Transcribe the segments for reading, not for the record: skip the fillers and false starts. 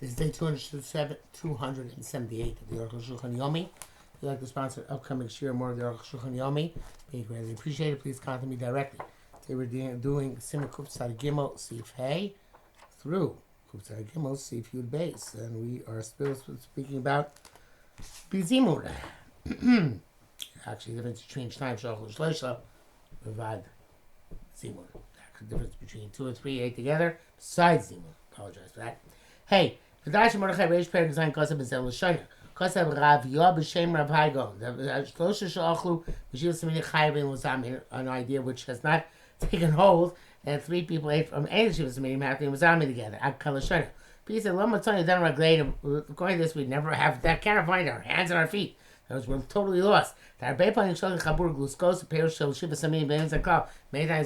This is day 278 of the Arukh HaShulchan Yomi. If you'd like to sponsor upcoming shir more of the Arukh HaShulchan Yomi, we greatly appreciate it. Please contact me directly. Today we're doing Simon Kuftzad Gimel Sif Hey through Kuftzad Gimel Sif Yud Beis, and we are still speaking about Bizimur. Actually, the difference between Shnayim Shachol Shloisha Bavad Zimur. The difference between 2 and 3, 8 together, besides Zimur. Apologize for that. Hey. V'dash Mordechai Reish Perek Zayin Kosav B'Zel L'Shayna Kosav Rav Yah B'Shem Rav Haigon Shlosha She'achlu B'Shiv Samini Chayvin L'Zamin, an idea which has not taken hold, and 3 people ate from any Shiv Samini Matthew L'Zamin together Ad Kal L'Shayna. Peace and Lama Tony Dan Raglein. According to this, we never have that, can't find our hands and our feet. We're totally lost. Many times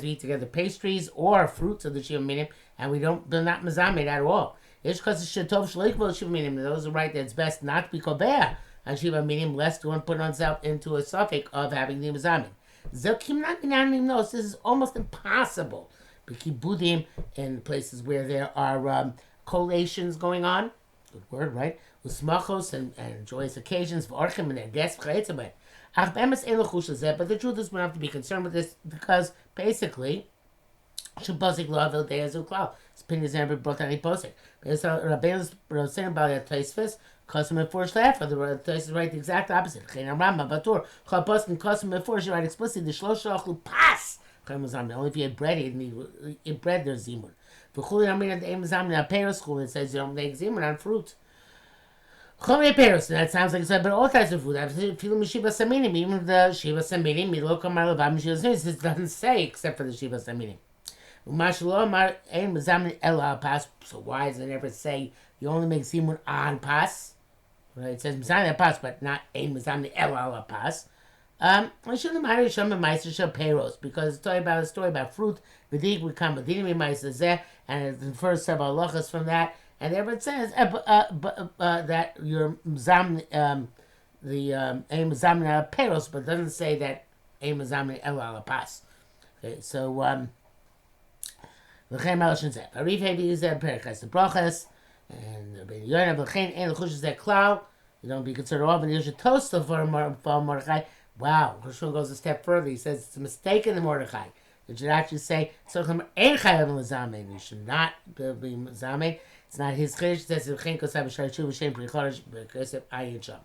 we eat together pastries or fruits of the Shiva Minim, and they're not mazamed at all. Those are right that it's best not to be kobeah on Shiva Minim, lest one put oneself into a suffix of having the mazamed. This is almost impossible. Budim in places where there are collations going on. Good word, right? With smachos and joyous occasions for orchim and their guests. But the truth is, we don't have to be concerned with this because basically, Shabbozik lo avil day azu klal. Opinions never brought any posik. Rabbeinu Rosen about a Tosfos custom for shlaf. The Tosfos write the exact opposite. Chein Rambam Batur Chabos and custom for she write explicitly the shlosha achlu pas. Only if you had bread, you eat bread. There's zimun. V'chuli amrin at eim zamin at peros chul. It says you don't make zimun on fruit. Chol peros. That sounds like but all types of food. Even Shiva Saminim, even the Shiva Saminim, Milo Kamar Levam Shiva Saminim. This doesn't say except for the Shiva Saminim. So why does it never say you only make zimun on pas? Right? It says Mizamni pas, but not ein Mizamni el pas. I shouldn't matter Shem and Meister Shel Peros because it's talking about a story about fruit. V'dik we come V'dinim Meister Zeh, and the first several halachas from that, and there it says that your Mizamni the ein Mizamni el Peros, but it doesn't say that ein Mizamni el pas. Okay, so L'chein maloshin zeh. Arif hevi use that perikas the brachas, and ben yonav l'chein ein l'chush zeh klal. You don't be concerned of. And there's a toast for Mordechai. Wow, Roshon goes a step further. He says it's a mistake in the Mordechai. It should actually say tzorchem ein chayav l'zamein. You should not be zamein. It's not his chiddush. It says l'chein kosav b'shar shuv b'shem prichodesh b'kosef ayin sham.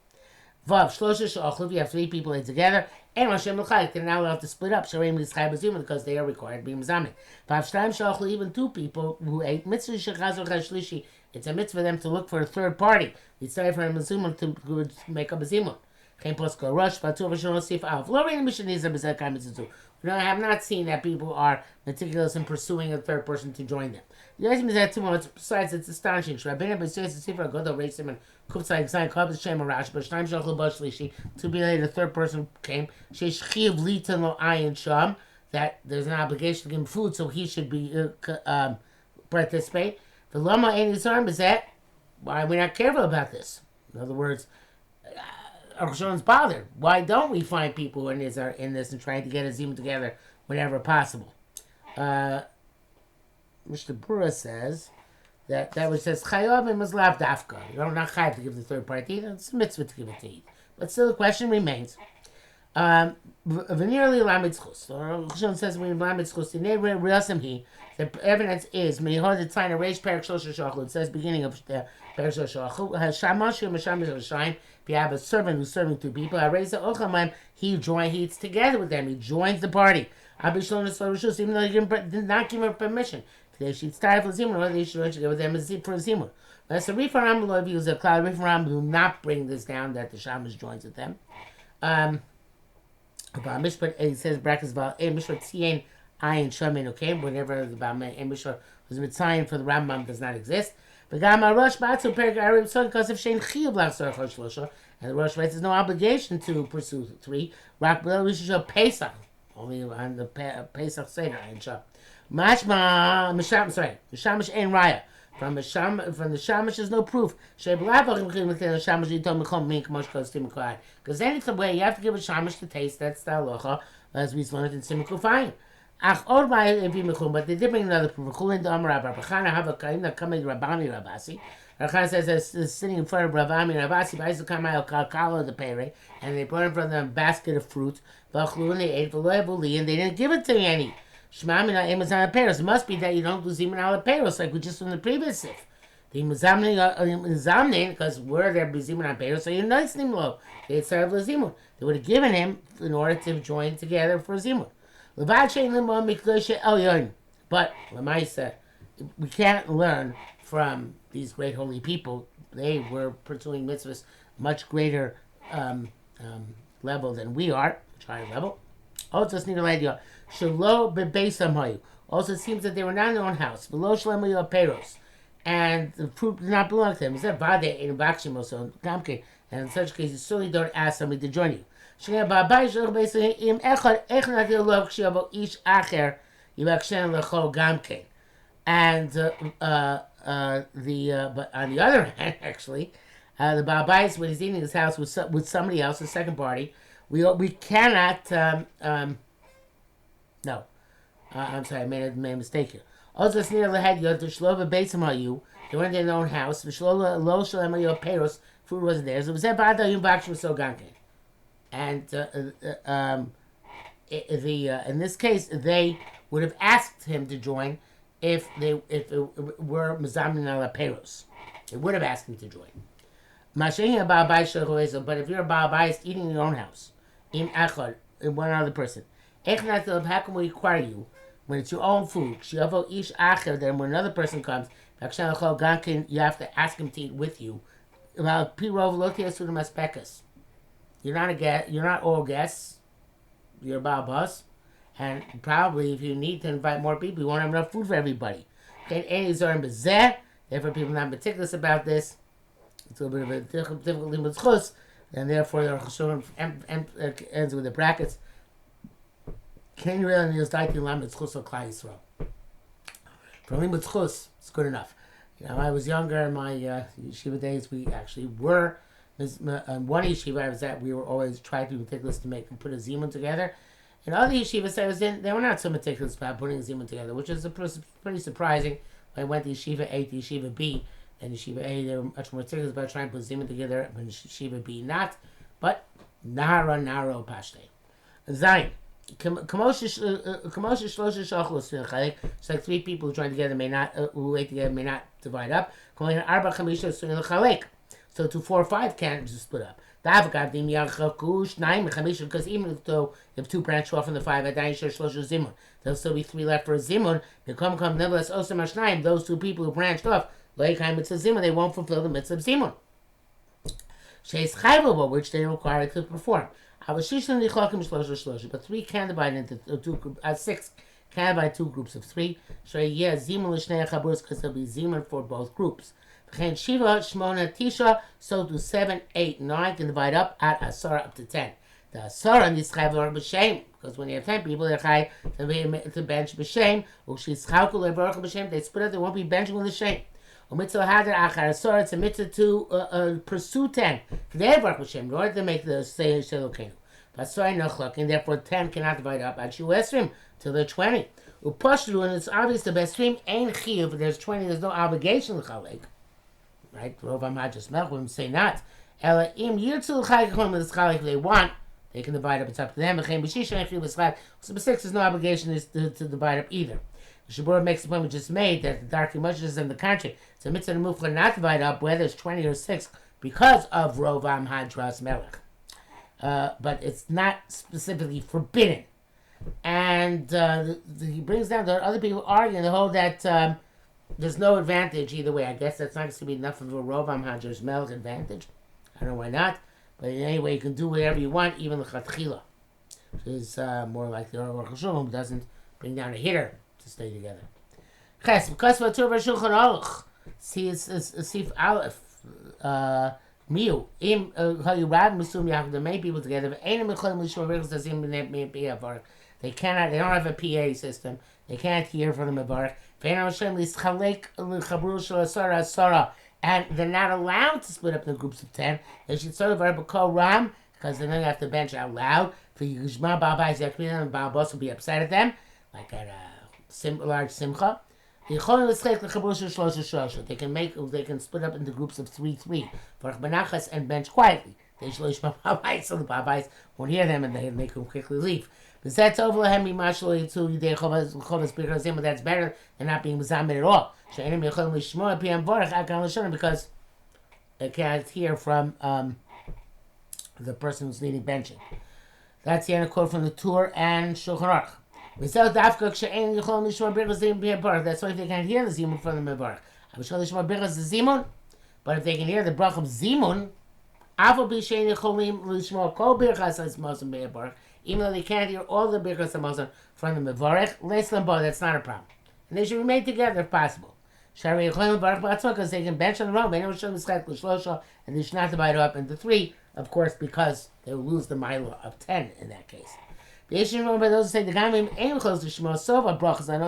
Vav shlosha she'achlu. You have 3 people in together. And Hashem l'chayik, they're now allowed to split up. Shareim l'schay b'zimah because they are required to be mazamin. Vav shtayim she'achlu, even 2 people who ate mitzvah shechazor chashlishi. It's a mitzvah for them to look for a third party. It's time for a mazimah to make up a zimah. Chaim posko rush v'atu v'shon osif av. Lo rein mishnizah b'zeh kai mitzvah. We have not seen that people are meticulous in pursuing a third person to join them. The reason is that 2 moments. Besides, it's astonishing. Rabbeinu b'sayis tzifra godol reisim and kuftzai gzayin kol b'shem arash b'shnayim shachlu b'shlishi. 2 be later, the third person came. Sheish chiv litan lo ayin sham. That there's an obligation to give him food, so he should be participate. The lama ein yisarm is that why we're not careful about this. In other words, Arukh HaShulchan's bothered. Why don't we find people who are in this and trying to get a zimun together whenever possible? Mr. Brura says that which says chayav and mazlav dafka. You don't not chayav to give the third party. It's a mitzvah to give it to eat. But still, the question remains. V'nearly lamitzchus. Arukh HaShulchan says when lamitzchus the evidence is mehod the tzayna reish perik shlosha shachlu. It says beginning of the perik shlosha shachlu. Hashamash shashayim. If you have a servant who's serving 2 people, he eats together with them. He joins the party. Even though he did not give him permission. They should start for zimun, or they should give them a zip for a zimun. But so Rif Rambam will use a cloud. Rif Rambam will not bring this down that the shamash joins with them. It says brackets about mishpat tien ayin shamin. Okay, whenever the mishpat was mitzayin for the Rambam does not exist. But Rosh Batzu Perik Arab Son because of Shein Chiyuv Lachzor Shlosha, and the Rosh writes there's no obligation to pursue 3. Rak B'El we should show Pesach only on the Pesach Seder and Shah. Mashma Misham Mishamish Ein Raya from the Shamish there's no proof. Because any way you have to give a Shamish to taste. That's the halacha as we learned in Simon Kufayim. Ach, or my if you but they did bring another proof. Chulin the Amar Rabachana have a kaim coming Rabami Rabasi. Rabachana says they're sitting in front of Rabami Rabasi. But I used to come out Kalkalo the pere, and they brought in front of them a basket of fruit. V'achlu and they ate v'loevuli, and they didn't give it to me any. Shmamina Amazon Peros. It must be that you don't do Zimun al Peros like we just from the previous sif. The Mizamnin, because we're there Zimun al Peros, so you're nice Nimlo. They serve the Zimun. They would have given him in order to join together for Zimun. But Lamaisa, we can't learn from these great holy people. They were pursuing mitzvahs much greater level than we are, higher level. Also, it seems that they were not in their own house. And the fruit did not belong to them. And in such cases, you certainly don't ask somebody to join you. And but on the other hand, actually, the Ba'abais, when he's eating his house with somebody else, a second party, we cannot. No, I'm sorry, I made a mistake here. Also, it's near the head. You have to shlova beisam hayu. They weren't in their own house. The shlola lo shalem hayu peros. Food wasn't there. So it was that bad that you bakshim so ganke. And in this case, they would have asked him to join if it were Mazamin ala Peros. They would have asked him to join. But if you're a Ba'abais eating in your own house, in Achad, in one other person, how can we require you when it's your own food? Then when another person comes, you have to ask him to eat with you. You're not a guest. You're not all guests. You're a Ba'abas. And probably if you need to invite more people, you won't have enough food for everybody. Therefore, people are not meticulous about this. It's a little bit of a difficult limud chus, and therefore the Arukh HaShulchan ends with the brackets. Can you really use daiti limud chus or klai Yisrael? For limud chus, it's good enough. You know, I was younger in my yeshiva days. We actually were. One yeshiva I was at, we were always trying to be meticulous to put a zimun together. And other yeshivas I was in, they were not so meticulous about putting a zimun together, which is pretty surprising. When I went to yeshiva A to yeshiva B, and yeshiva A, they were much more meticulous about trying to put zimun together, and yeshiva B not. But naro pashte. Zayin. It's like three people who join together who ate together may not divide up. So to 4 or 5 can't just split up. Because even though if 2 branch off from the 5, there'll still be 3 left for a zimun. Nevertheless, those 2 people who branched off, they won't fulfill the mitzvah of zimun, which they require to perform. But 3 can divide into 2 groups. 6 can divide 2 groups of 3. So yeah, zimun because there'll be zimun for both groups. Shiva, Shmona, Tisha, so do 7, 8, 9 can divide up at Asara up to 10. The Asara needs to have b'shem, because when you have 10 people, they're high to bench b'shem. They split up, they won't be benching with the shame. Asara, it's a mitzvah to pursue 10. They have b'shem in order to make the say Shelokenu. And therefore 10 cannot divide up at Shuesrim till they're 20. And it's obvious the best stream ain't chiyuv. If there's 20, there's no obligation to chalek. Right? Rov HaMadrash Melchim say not. Ela im yirtzu l'chayik with chalek if they want, they can divide up. It's up to them. So the 6 there's no obligation to divide up either. The Shabura makes the point we just made that the dark emotions in the country. It's a mitzvah to move for not divide up whether it's 20 or 6 because of Rov HaMadrash Melech. But it's not specifically forbidden. And he brings down that other people arguing the whole that there's no advantage either way. I guess that's not going to be enough of a Rov HaMadrash Melech advantage. I don't know why not. But anyway, you can do whatever you want, even the Chatchila. Which is more like the Arukh HaShulchan, who doesn't bring down a hitter to stay together. Ches, because of Arukh HaShulchan Aruch, see, it's Sif Aleph, Miu, Im, Hayurad, Musum, Yachid, the main people together, but Einam Mecholim, Lishma, Riggles, Dazim, Be'avarch. They cannot, they don't have a PA system. They can't hear from the Mevarch. And they're not allowed to split up in groups of 10. They should sort of call Ram, because then they have to bench out loud. For Yishma Ba'abais, and Ba'abos will be upset at them. like at a large simcha. They can split up into groups of 3 and bench quietly. They so the Babais won't hear them and they can quickly leave. But that's over that's better than not being Mizamid at all. Because they can't hear from the person who's leading benching. That's the end of quote from the Tur and Shulchan Aruch. That's why if they can't hear the Zimun from the Mevarach. But if they can hear the Brach of Zimun, even though they can't hear all the Birchas HaMazon from the Mevarach, that's not a problem. And they should remain together if possible. Because they can bench on their own, and they should not divide it up into 3, of course, because they will lose the Mila of 10 in that case. By those who say the Gamim ain't close to Shema Sova brachas. I know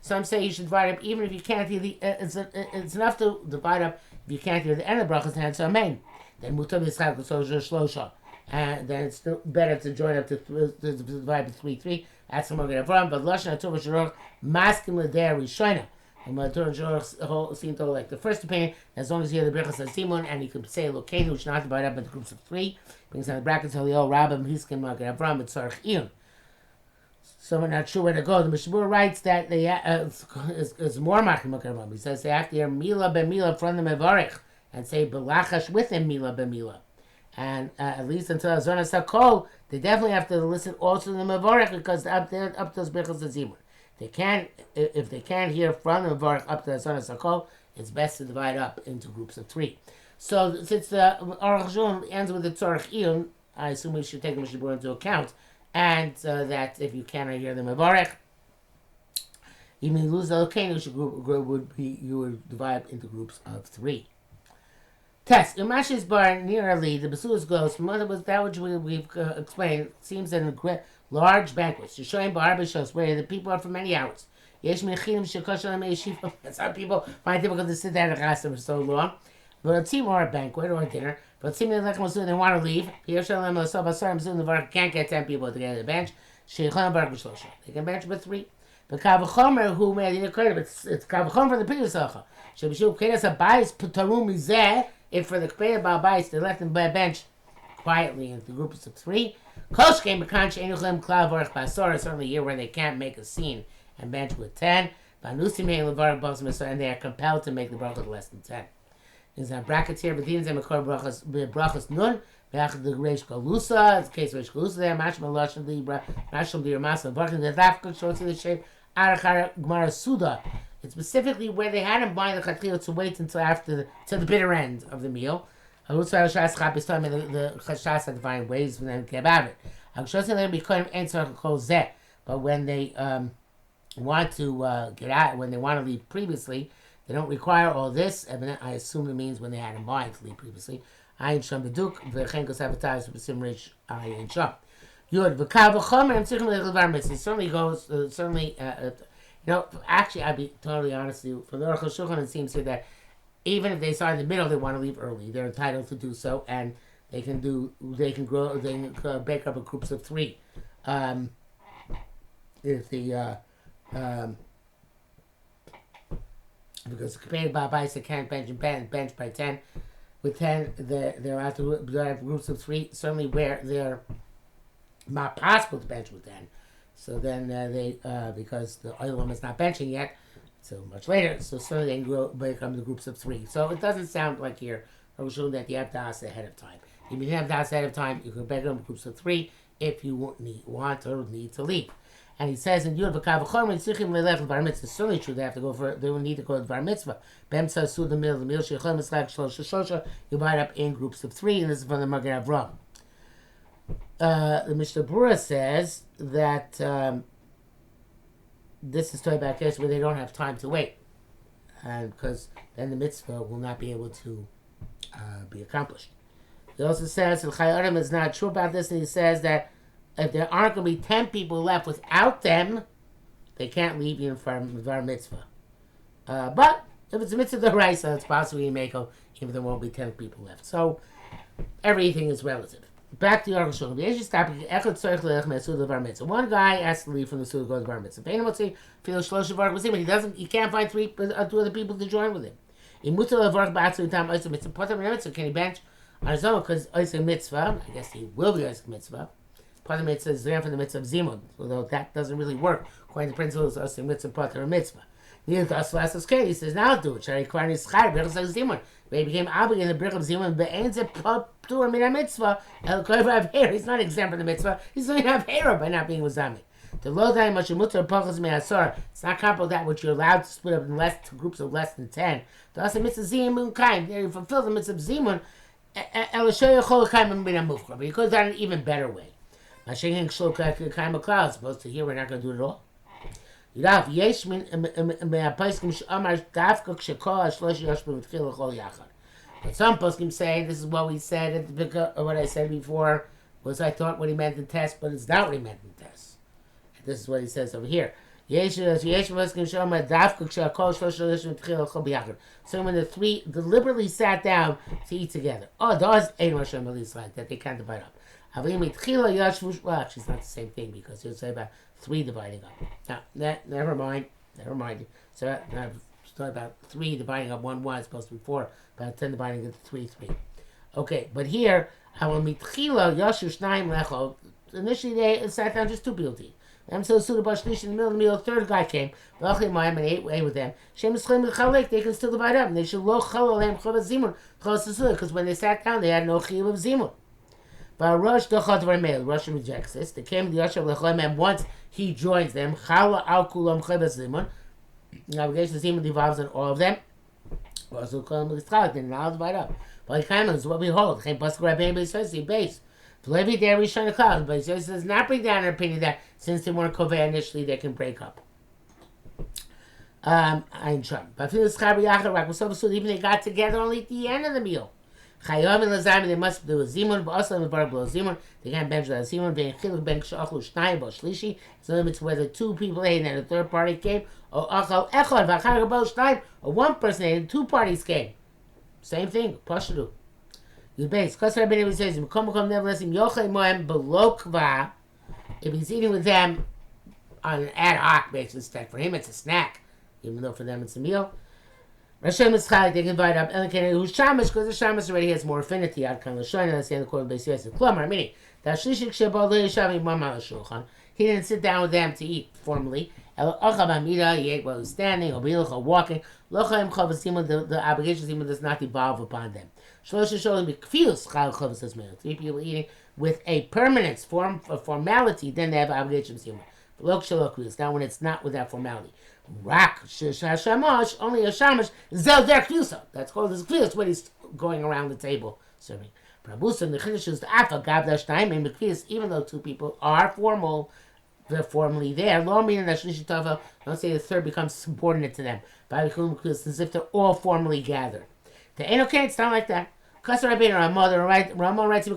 some say you should divide up even if you can't hear the. It's enough to divide up if you can't hear the end of brachas and so amen. Then mutar b'yitzchak l'sosha shlosha, and then it's still better to join up to divide by 3. That's the Magen Avraham. But lashon atov v'shorach maskim l'der rishona. And Matur and Shorach seem to like the first opinion. As long as you hear the brachas Simon and you can say Lokeinu, which not divide up into groups of 3, brings down the brackets Halil Rabbim Hiskin Magen Avraham Tzarich Iyun. So we're not sure where to go. The Mishabur writes that they is more Magen Avraham. He says they have to hear Mila b'Mila from the Mevarich and say Belachash with him Mila b'Mila. And at least until Azona Sakol, they definitely have to listen also to the Mevarich because up to those brachas Simon. If they can't hear from the Mevarach up to the Azona Sakol, it's best to divide up into groups of 3. So since the Arukh HaShulchan ends with the Tzarich Iyun, I assume we should take the Mishabur into account, and that if you cannot hear the Mevarach, even if you lose the Lokeinu, you would divide up into groups of 3. Test. Imash's bar nearly the Basus goes. That which we've explained seems in a large banquets. You're showing bar b'shos where the people are for many hours. Some people find it difficult to sit there and for so long. But a team or a banquet or a dinner. But seem they want to leave. Can't get 10 people together to the bench. They can bench with 3. But Kavachomer, who made it credit, it's Kavachomer for the previous Sacha. If for the Kpeda Ba'abais, they left them by a bench quietly into groups of 3. Kosh came certainly a year where they can't make a scene and bench with 10. And they are compelled to make the brachas less than 10. There's brackets here, but these are brachas nun. The Reish Galusa, it's the case of Reish Galusa there, Mashma Lashon Libra, Mashma Dirmasa, Barkin, the Dafka shows in the shape, Arachara Gemara Suda. It's specifically where they had in mind the Chatchila to wait until after the bitter end of the meal. The Chashas had to find ways for them to get out of it. But when they want to get out, when they want to leave previously, they don't require all this. I assume it means when they had in mind to leave previously. Ayin Sham Beduk, V'chein Kos Avatar, B'sim Rish, Ayin Sham. Yud, V'kav V'chomer, and Tzichem Le'chel It certainly goes, actually, I'd be totally honest with you. For the Arukh HaShulchan, it seems to that even if they start in the middle, they want to leave early. They're entitled to do so, and they can break up in groups of 3. If the because compared by Baisa can't bench by 10. With 10, they're out to groups of 3. Certainly, where they're not possible to bench with 10. So then because the Oilam is not benching yet, so much later, so certainly they become the groups of 3. So it doesn't sound like here, that you have to ask ahead of time. If you have to ask ahead of time, you can break them in groups of 3 if you want or need to leave. And he says in Yud V'Kavachomer Tzrichim Leilech Bar Mitzvah. It's certainly true. They will need to go to Bar Mitzvah. B'Emtza Su the Mil Sheichol Mitzchak Shlosh Shosha. You divide up in groups of 3, and this is from the Magen Avraham. The Mishnah Berurah says that this is talking about cases where they don't have time to wait, and because then the mitzvah will not be able to be accomplished. He also says that Chai Adam is not true about this, and he says that if there aren't going to be 10 people left without them, they can't leave you from Var Mitzvah. But if it's a Mitzvah D'Oraisa, it's possible you make even if there won't be 10 people left. So everything is relative. Back to Arukh HaShulchan. One guy has to leave from the suda to go to the bar mitzvah. But he doesn't. He can't find two other people to join with him. Can he bench on his own because Oisei mitzvah? I guess he will be Oisei mitzvah. Part of the mitzvah is there for the mitzvah of zimun, although that doesn't really work according to the principles of Oisei mitzvah, part of mitzvah. He says, now do it. He became obligated in the brick of zimun, but ain't it ptur min mitzvah? He's not exempt from the mitzvah. He's going to have hair by not being wazami. The low time much mutter pachas me'asar. It's not comparable to that which you're allowed to split up in groups of less than 10. The also mitzvah zimun kaim. There you fulfill the mitzvah of zimun. But you could have done an even better way. Mashenking shulka kaim a cloud. Supposed to here we're not going to do it at all. But some poskim say this is what we said what I said before was I thought what he meant in test, but it's not what he meant in test. And this is what he says over here. So when the three deliberately sat down to eat together. Oh, those ain't Rosh Hashanah like that. They can't divide up. Well, actually, it's not the same thing because he'll say about 3 dividing up. Now, never mind. So I've thought about 3 dividing up 1, 1. It's supposed to be 4. About 10 dividing into 3, 3. Okay, but here, initially they sat down just 2 people to eat. I'm so suited by Shlish in the middle of the meal. A 3rd guy came. And ate with them. They can still divide up. And they should because when they sat down, they had no chiyuv of zimun. But Rosh rejects this. They came to the Yashav Lechem, and once he joins them, Chala al Kulam Chebes Zimun. The obligation of Zimun devolves on all of them. Also, they're now divide up. But he is what we hold. Base. Levi there we shine a cloud, but he does not bring down an opinion that since they weren't koveh initially, they can break up. Ein Sham. But even they got together only at the end of the meal. Chayom and Lazim, they must do a zimun, but also in the bar below zimun. They can't bench that zimun. Being chiluk ben kshachlu shnai bo shlishi. It's limits whether 2 people ate and a 3rd party came, or achal echad v'achar bo shnai, or 1 person ate and 2 parties came. Same thing. Pashadu. The base. Because Rabbi Nevi says, nevertheless, below kva. If he's eating with them on an ad hoc basis, instead for him it's a snack, even though for them it's a meal. Rashem is chalik, they can divide up. And who's shamash, because the shamash already has more affinity. Ad kan l'shoyin, that's the end of the quote of Beis Yosef. Klomar, meaning that shlishik shebo le'yishav imam HaShulchan. He didn't sit down with them to eat formally. El achav amida, he ate while he was standing, or bilach, or walking. Lochaim chavasim, the obligation of zimun does not devolve upon them. Shlosh sholem b'kfius chal chavas hazmeil. 3 people eating with a permanence, formality, then they have obligation of zimun. Lok shalok kfius. Now when it's not without formality. Rak shamash, only a shamash, zel der kfiusa. That's called his kfius when he's going around the table serving. Prabusa and the chiddush is the afa gabdash time and kfius, even though 2 people are formal, they're formally there. Lo meaning that shlishi tava, don't say the 3rd becomes subordinate to them. As if they're all formally gathered. The ain't okay, it's not like that. Ramon writes,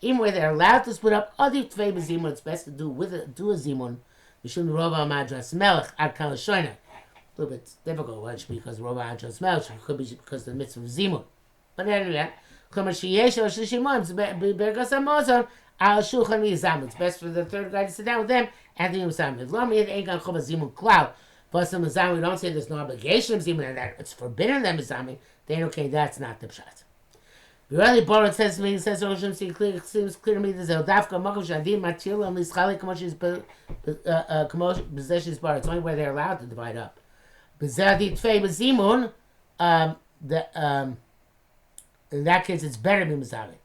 even where they're allowed to split up, it's best to do a zimun. We shouldn't rob our madras melech ad kalashoina. A little bit difficult, because rob our madras melech could be because of the mitzvah of zimun. But anyway, it's best for the 3rd guy to sit down with them and the zimun. We don't say there's no obligation of zimun and that it's forbidden them zimun. Then okay, that's not the pshat. Really, Borat says to me, he says, seems clear to me that Zeldavka Makosh Adim Matil and Lischali possessions bar. It's only where they're allowed to divide up. Bezadi Tfei Bezimun, in that case, it's better than Mizavi.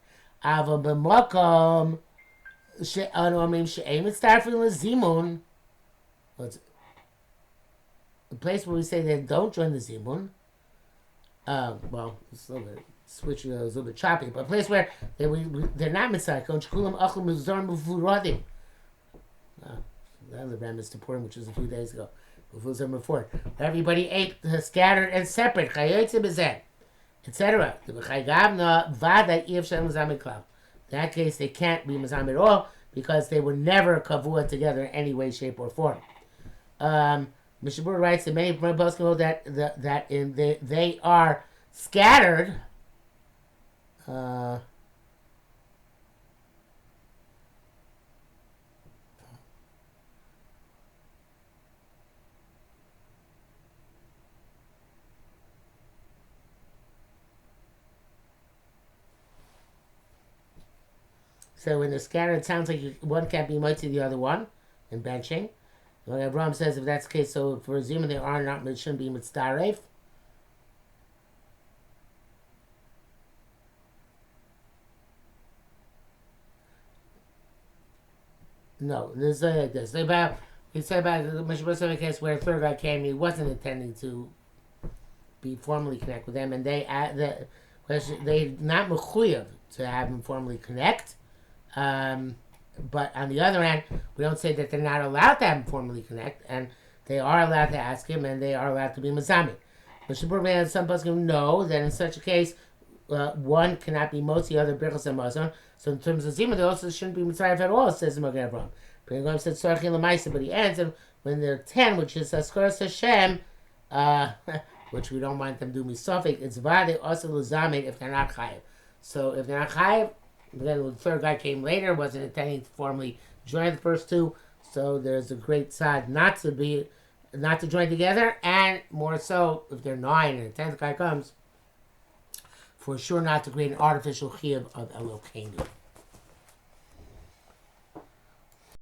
Ava B'Makom She'anomim She'em Mitztarfin L'Zimun. The place where we say they don't join the Zimun. Well, it's a little bit switching, a little bit choppy, but a place where they're not mitzvah. The Ram is to Purim, which was a few days ago. Before everybody ate scattered and separate, etc. In that case, they can't be mizam at all because they were never kavua together in any way, shape, or form. Mishabur writes that many poskim hold that they are scattered. So when they're scattered, it sounds like one can't be mighty the other one in benching. Like Abraham says, if that's the case, so for a zima they are not, it shouldn't be mitzdaref. No, there's like this. He said about the Mishra case where a third guy came, he wasn't intending to be formally connect with them, and they not mechuyev to have him formally connect. But on the other hand, we don't say that they're not allowed to have him formally connect, and they are allowed to ask him, and they are allowed to be mazami. But Shabbat some poskim know that in such a case, one cannot be most, the other birchas hamazon. So in terms of zima, they also shouldn't be mitzvah at all, says the Magen Avraham. But said Sarchin Lamaisa, but he ends when they're 10, which is Askaras Hashem, which we don't want them to do misafik. It's vade also luzamed if they're not chayiv. So if they're not chayiv, then the third guy came later, wasn't intending to formally join the first two. So there's a great side not to join together, and more so if they're 9 and the 10th guy comes, for sure not to create an artificial chiyuv of Elokeinu.